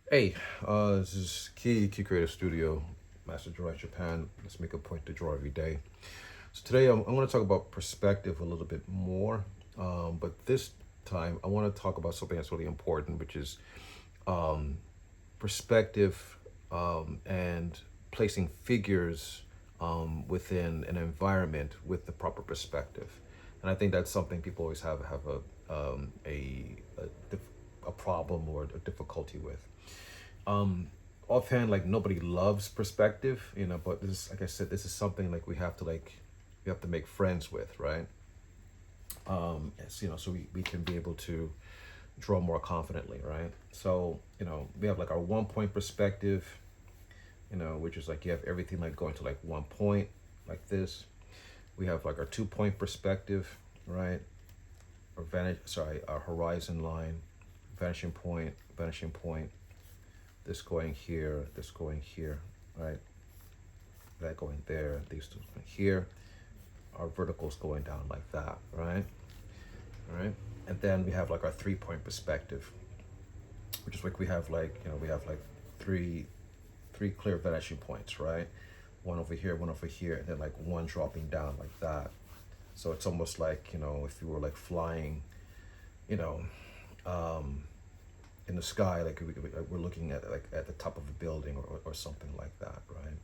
Hey, this is Key Creative Studio, Master Drawer in Japan. Let's make a point to draw every day. So today I'm going to talk about perspective a little bit more, but this time I want to talk about something that's really important, which is perspective and placing figures within an environment with the proper perspective. And I think that's something people always have a problem or a difficulty with. Um, Offhand, like nobody loves perspective, but this is, like I said, this is something like we have to make friends with, right? So we can be able to draw more confidently, right? So, we have like our 1 point perspective, which is like you have everything like going to like 1 point, like this. We have like our 2 point perspective, right? Our horizon line, vanishing point, this going here, this going here, right? That going there, these two going here. Our verticals going down like that, right? All right. And then we have like our 3 point perspective, which is like we have like three three clear vanishing points, right? One over here, and then like one dropping down like that. So it's almost like, if you were like flying, you know, um, in the sky, like we're looking at like at the top of a building or something like that, right?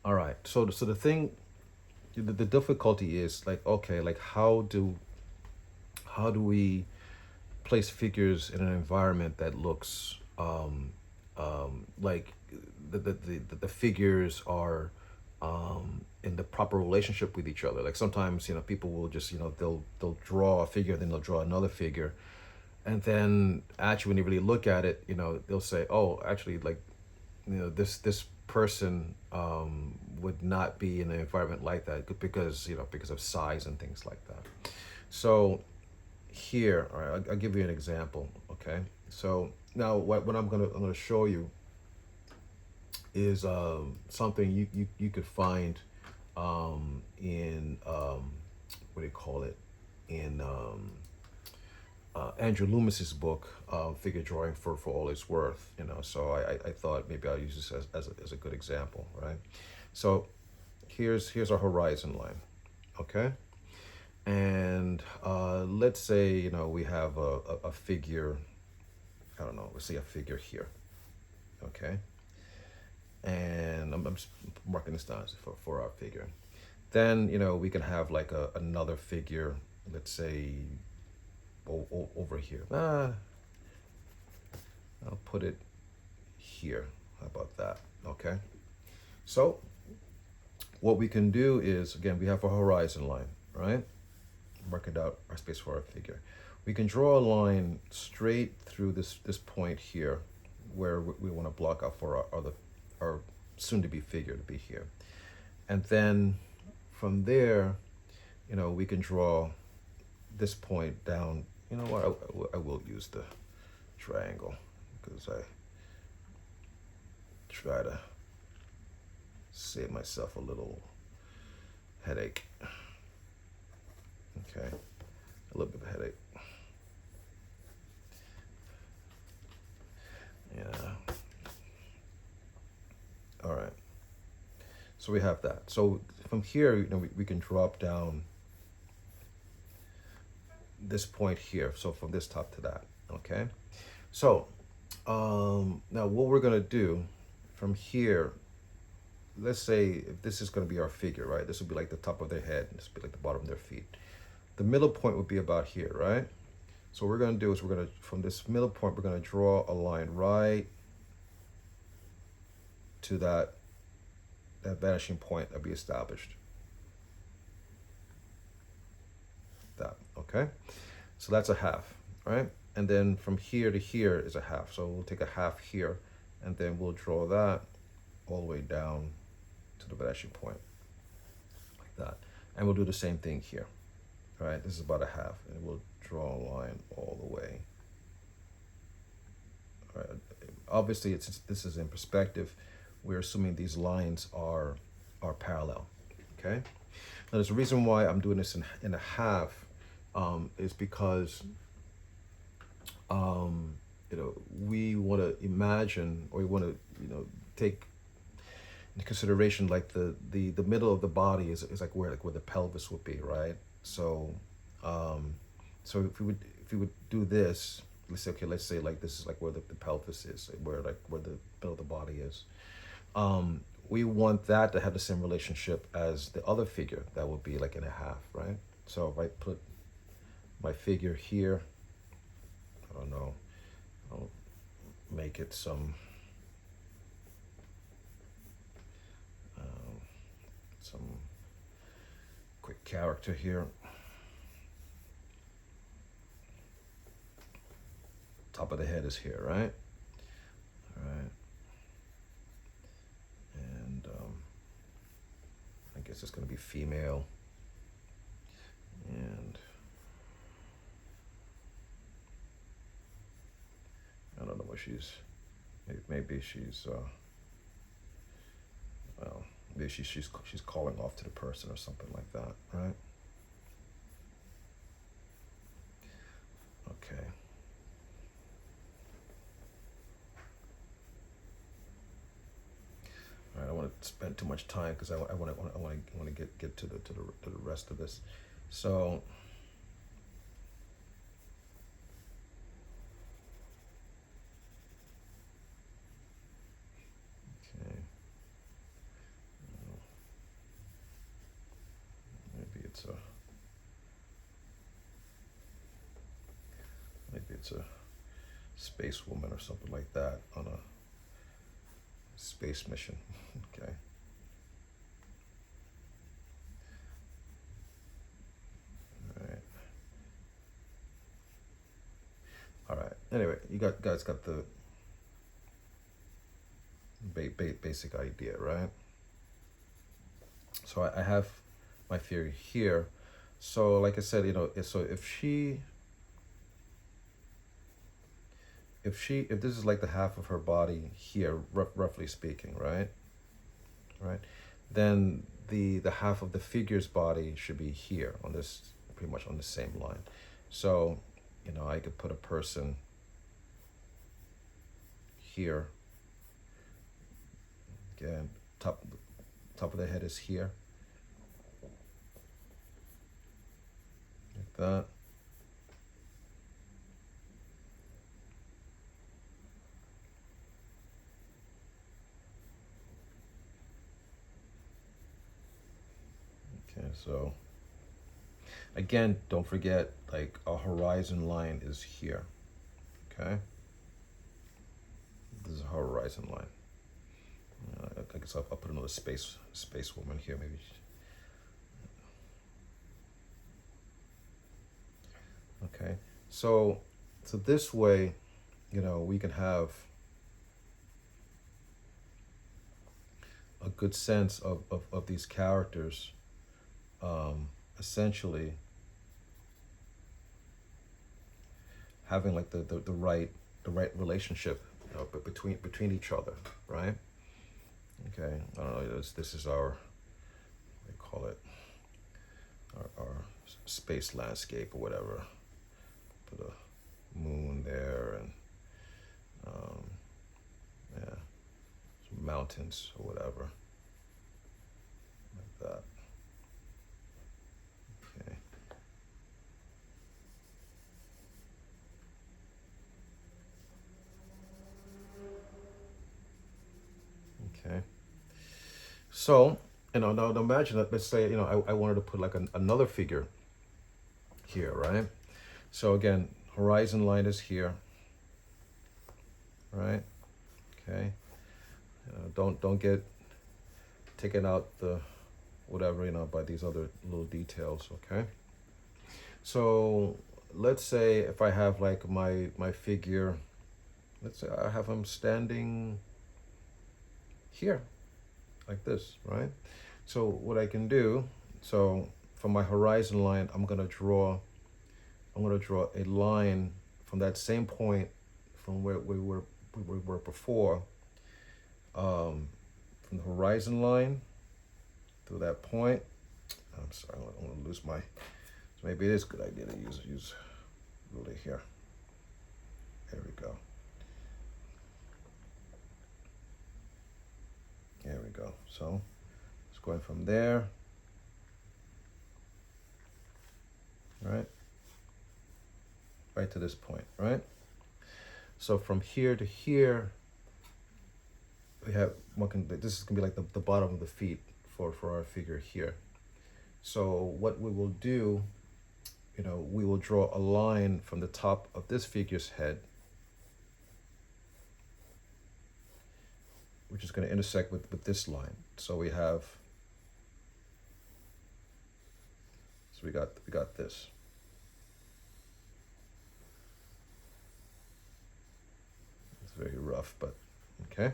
All right. So the difficulty is like, okay, like how do we place figures in an environment that looks like the figures are in the proper relationship with each other. Like sometimes, people will just, they'll draw a figure, then they'll draw another figure, and then actually when you really look at it, they'll say, oh, actually, like, this person would not be in an environment like that because, because of size and things like that. So here, all right, I'll give you an example. Okay, so now what I'm gonna show you is something you could find in what do you call it, in Andrew Loomis's book, Figure Drawing for All It's Worth. So I thought maybe I'll use this as a good example, right? So here's our horizon line, okay? And let's say, we have a figure, I don't know, let's say a figure here, okay? And I'm just marking this down for our figure. Then, we can have like another figure, let's say over here. I'll put it here. How about that? Okay. So what we can do is, again, we have a horizon line, right? Marking out our space for our figure. We can draw a line straight through this point here, where we want to block out for our soon-to-be figure to be here, and then from there, we can draw this point down. You know what? I will use the triangle because I try to save myself a little headache. Okay, a little bit of a headache. Yeah. All right. So we have that. So from here, we can drop down this point here. So from this top to that. Okay. So now what we're gonna do from here, let's say if this is gonna be our figure, right? This would be like the top of their head, and this would be like the bottom of their feet. The middle point would be about here, right? So what we're gonna do is from this middle point, we're gonna draw a line right to that vanishing point that we established. That, okay? So that's a half, right? And then from here to here is a half. So we'll take a half here, and then we'll draw that all the way down to the vanishing point, like that. And we'll do the same thing here, all right? This is about a half, and we'll draw a line all the way. All right. Obviously, this is in perspective. We're assuming these lines are parallel, okay? Now, there's a reason why I'm doing this in a half, is because we want to imagine, or we want to, take into consideration like the middle of the body is like where the pelvis would be, right? So, so if we would do this, let's say, okay, let's say like this is like where the pelvis is, where the middle of the body is. We want that to have the same relationship as the other figure. That would be like in a half, right? So if I put my figure here, I don't know, I'll make it some quick character here. Top of the head is here, right? All right. And I guess it's going to be female. And I don't know what maybe she's, well, maybe she's calling off to the person or something like that, right? Okay. All right, I don't want to spend too much time because I want to get to the rest of this. So, okay, maybe it's a space woman or something like that on a space mission. Okay. All right. Anyway, you guys got the basic idea, right? So I have my theory here. So like I said, so if this is like the half of her body here, roughly speaking, right? Right? Then the half of the figure's body should be here on this, pretty much on the same line. So, I could put a person here. Again, top of the head is here. Like that. Okay, so again, don't forget, like, a horizon line is here. Okay? This is a horizon line. I guess I'll put another space woman here, maybe. Okay, so this way, we can have a good sense of these characters, essentially having like the right relationship, but between each other, right? Okay, I don't know. This is our, what do you call it, our space landscape or whatever. Put a moon there and yeah, some mountains or whatever, like that. Okay. Okay. So, now imagine that, let's say, I wanted to put like another figure here, right? So again, horizon line is here, right? Okay. Don't get taken out the whatever, by these other little details, okay? So let's say if I have like my figure, let's say I have him standing here, like this, right? So what I can do, so from my horizon line, I'm gonna draw a line from that same point from where we were before, from the horizon line to that point. I'm sorry, I don't want to lose my. So maybe it is a good idea to use ruler here. There we go. go. So it's going from there, right to this point, right? So from here to here, we have this is gonna be like the bottom of the feet for our figure here. So what we will do, we will draw a line from the top of this figure's head, which is going to intersect with this line. So we got this. It's very rough, but okay.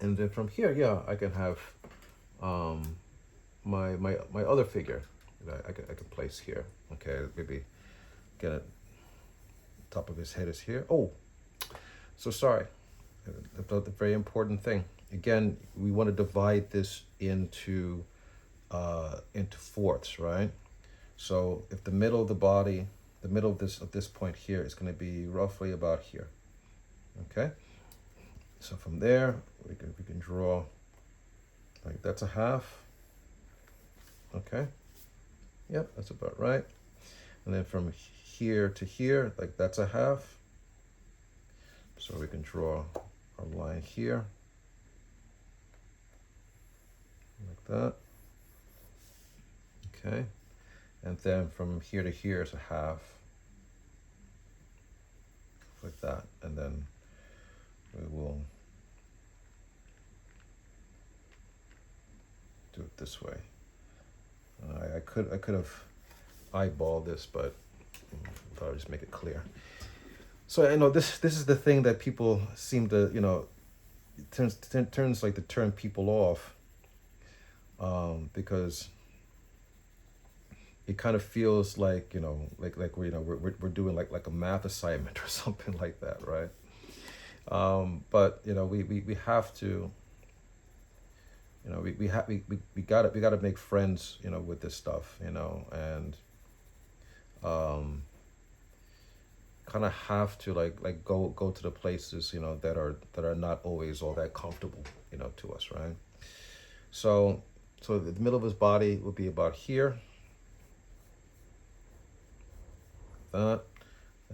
And then from here, yeah, I can have my other figure that I can place here. Okay, maybe get it. Top of his head is here. Oh, so sorry. The very important thing. Again, we want to divide this into fourths, right? So if the middle of the body, the middle of this point here is going to be roughly about here. Okay. So from there, we can draw like that's a half. Okay. Yep, that's about right. And then from here to here, like that's a half. So we can draw our line here, like that. Okay. And then from here to here is a half, like that. And then we will do it this way. I could have eyeballed this, but I thought I'd just make it clear. So I know this is the thing that people seem to, it turns like to turn people off, because it kind of feels like, like we're doing like a math assignment or something like that, right? But we have to, we gotta make friends, with this stuff, and kind of have to like go to the places, that are not always all that comfortable, to us, right? So the middle of his body would be about here. That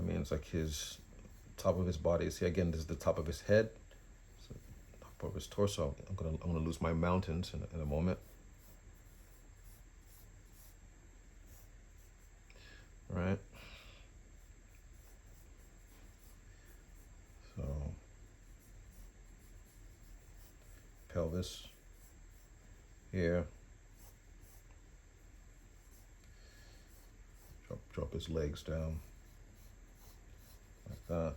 means like his top of his body is here. Again, this is the top of his head, so top of his torso. I'm gonna lose my mountains in a moment. Right. So pelvis here. Drop his legs down like that.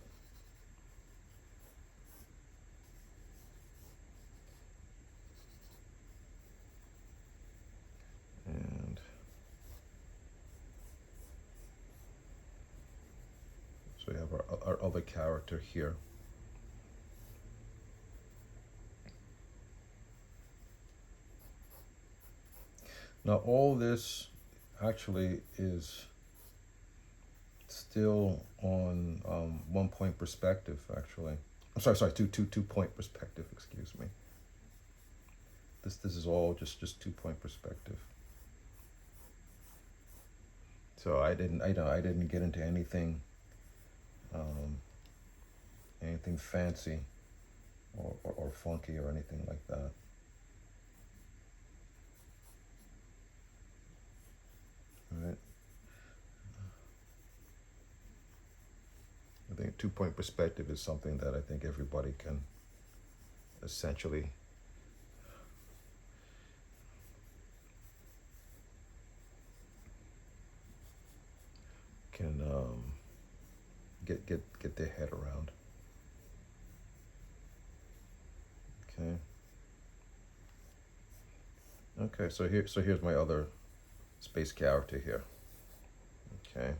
And so we have our other character here. Now all this actually is still on 1 point perspective, actually. I'm sorry, two point perspective, excuse me. This is all just 2 point perspective. So I didn't get into anything fancy or funky or anything like that. All right. I think 2 point perspective is something that I think everybody can essentially get their head around. Okay, so here's my other space character here. Okay.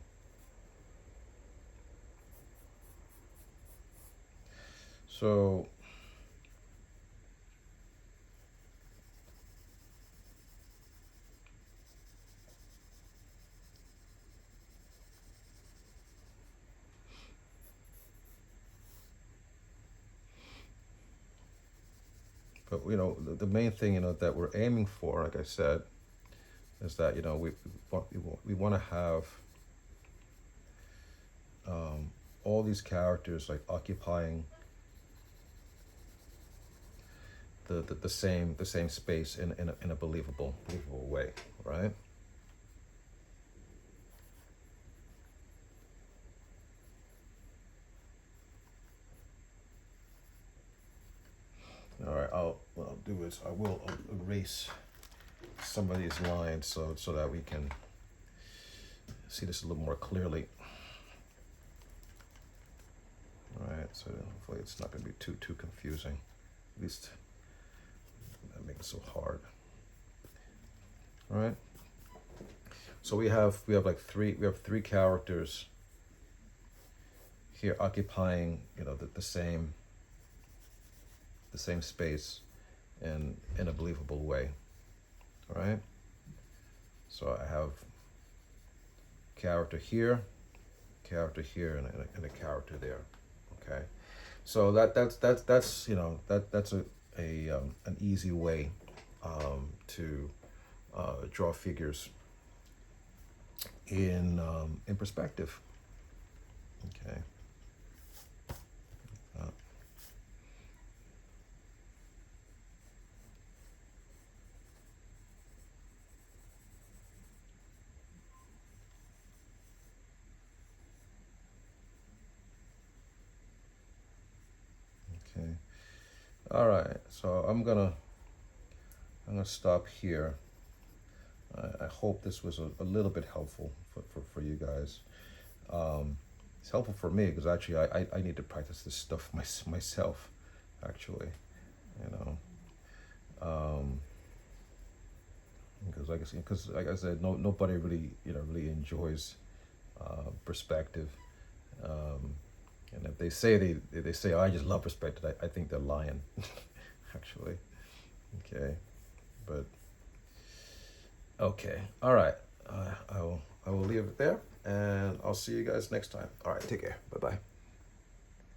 So But the main thing that we're aiming for, like I said, is that we want to have all these characters like occupying the same space in a believable way, right? All right, what I'll do is I will erase some of these lines so that we can see this a little more clearly. All right, so hopefully it's not going to be too confusing. At least not make it so hard. All right. So we have like three characters here occupying the same space in a believable way. All right. So I have character here, and a character there. Okay. So that's an easy way to draw figures in perspective. Okay. Okay. All right. So I'm gonna stop here. I hope this was a little bit helpful for you guys. It's helpful for me because actually I need to practice this stuff myself, actually, because like I said, nobody really really enjoys perspective, and if they say, oh, I just love perspective, I think they're lying, actually. Okay, but okay, all right. I will leave it there, and I'll see you guys next time. All right, take care. Bye bye.